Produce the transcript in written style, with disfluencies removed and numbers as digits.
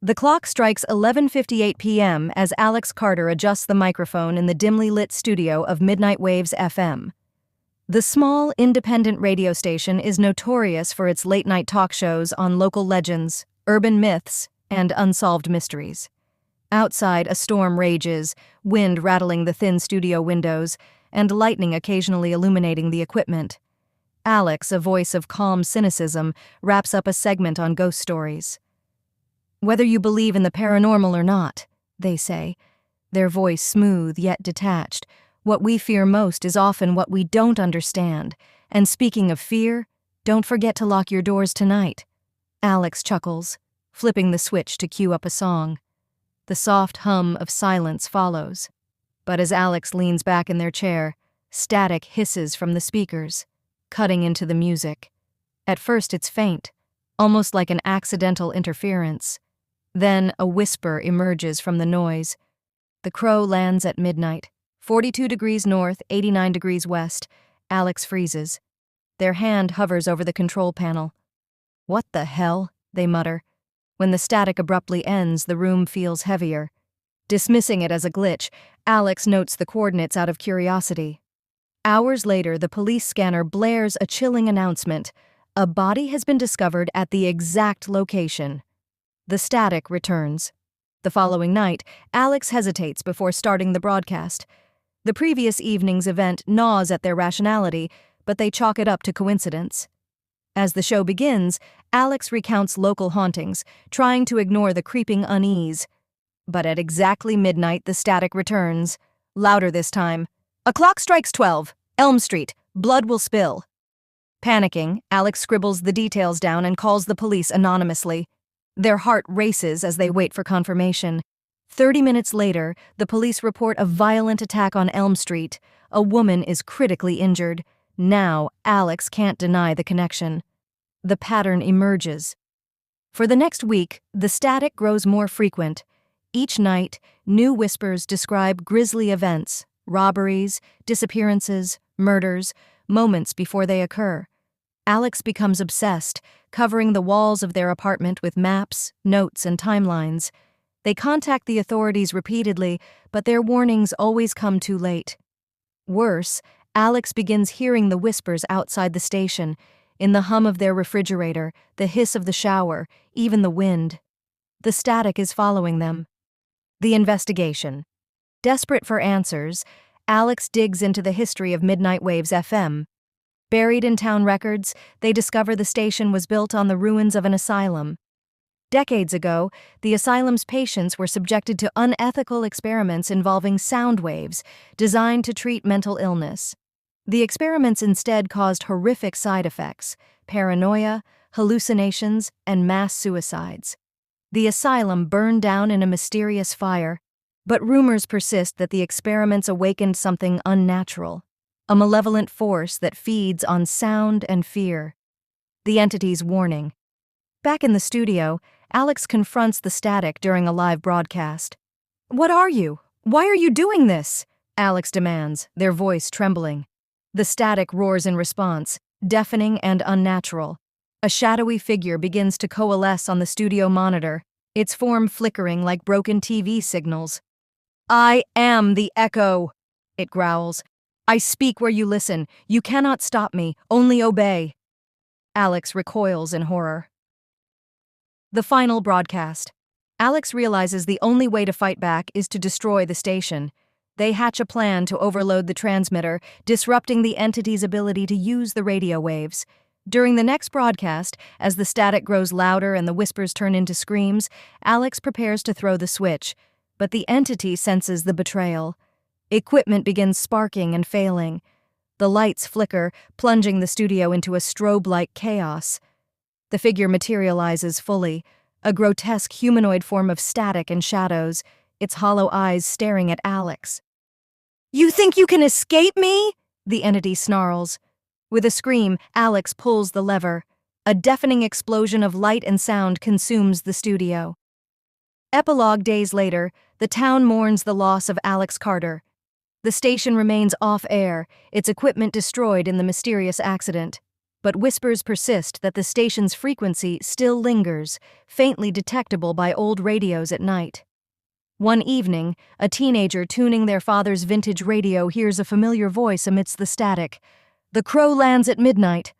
The clock strikes 11:58 p.m. as Alex Carter adjusts the microphone in the dimly lit studio of Midnight Waves FM. The small, independent radio station is notorious for its late-night talk shows on local legends, urban myths, and unsolved mysteries. Outside, a storm rages, wind rattling the thin studio windows, and lightning occasionally illuminating the equipment. Alex, a voice of calm cynicism, wraps up a segment on ghost stories. "Whether you believe in the paranormal or not," they say, their voice smooth yet detached, "what we fear most is often what we don't understand. And speaking of fear, don't forget to lock your doors tonight." Alex chuckles, flipping the switch to cue up a song. The soft hum of silence follows. But as Alex leans back in their chair, static hisses from the speakers, cutting into the music. At first it's faint, almost like an accidental interference. Then a whisper emerges from the noise. The crow lands at midnight, 42 degrees north, 89 degrees west. Alex freezes. Their hand hovers over the control panel. "What the hell?" they mutter. When the static abruptly ends, the room feels heavier. Dismissing it as a glitch, Alex notes the coordinates out of curiosity. Hours later, the police scanner blares a chilling announcement. A body has been discovered at the exact location. The static returns. The following night, Alex hesitates before starting the broadcast. The previous evening's event gnaws at their rationality, but they chalk it up to coincidence. As the show begins, Alex recounts local hauntings, trying to ignore the creeping unease. But at exactly midnight, the static returns. Louder this time. "A clock strikes 12. Elm Street. Blood will spill." Panicking, Alex scribbles the details down and calls the police anonymously. Their heart races as they wait for confirmation. 30 minutes later, the police report a violent attack on Elm Street. A woman is critically injured. Now, Alex can't deny the connection. The pattern emerges. For the next week, the static grows more frequent. Each night, new whispers describe grisly events, robberies, disappearances, murders, moments before they occur. Alex becomes obsessed, covering the walls of their apartment with maps, notes, and timelines. They contact the authorities repeatedly, but their warnings always come too late. Worse, Alex begins hearing the whispers outside the station, in the hum of their refrigerator, the hiss of the shower, even the wind. The static is following them. The investigation. Desperate for answers, Alex digs into the history of Midnight Waves FM. Buried in town records, they discover the station was built on the ruins of an asylum. Decades ago, the asylum's patients were subjected to unethical experiments involving sound waves designed to treat mental illness. The experiments instead caused horrific side effects: paranoia, hallucinations, and mass suicides. The asylum burned down in a mysterious fire, but rumors persist that the experiments awakened something unnatural, a malevolent force that feeds on sound and fear. The entity's warning. Back in the studio, Alex confronts the static during a live broadcast. "What are you? Why are you doing this?" Alex demands, their voice trembling. The static roars in response, deafening and unnatural. A shadowy figure begins to coalesce on the studio monitor, its form flickering like broken TV signals. "I am the echo," it growls. "I speak where you listen. You cannot stop me. Only obey." Alex recoils in horror. The final broadcast. Alex realizes the only way to fight back is to destroy the station. They hatch a plan to overload the transmitter, disrupting the entity's ability to use the radio waves. During the next broadcast, as the static grows louder and the whispers turn into screams, Alex prepares to throw the switch, but the entity senses the betrayal. Equipment begins sparking and failing. The lights flicker, plunging the studio into a strobe-like chaos. The figure materializes fully, a grotesque humanoid form of static and shadows, its hollow eyes staring at Alex. "You think you can escape me?" the entity snarls. With a scream, Alex pulls the lever. A deafening explosion of light and sound consumes the studio. Epilogue days later, the town mourns the loss of Alex Carter. The station remains off-air, its equipment destroyed in the mysterious accident. but whispers persist that the station's frequency still lingers, faintly detectable by old radios at night. One evening, a teenager tuning their father's vintage radio hears a familiar voice amidst the static. "The crow lands at midnight.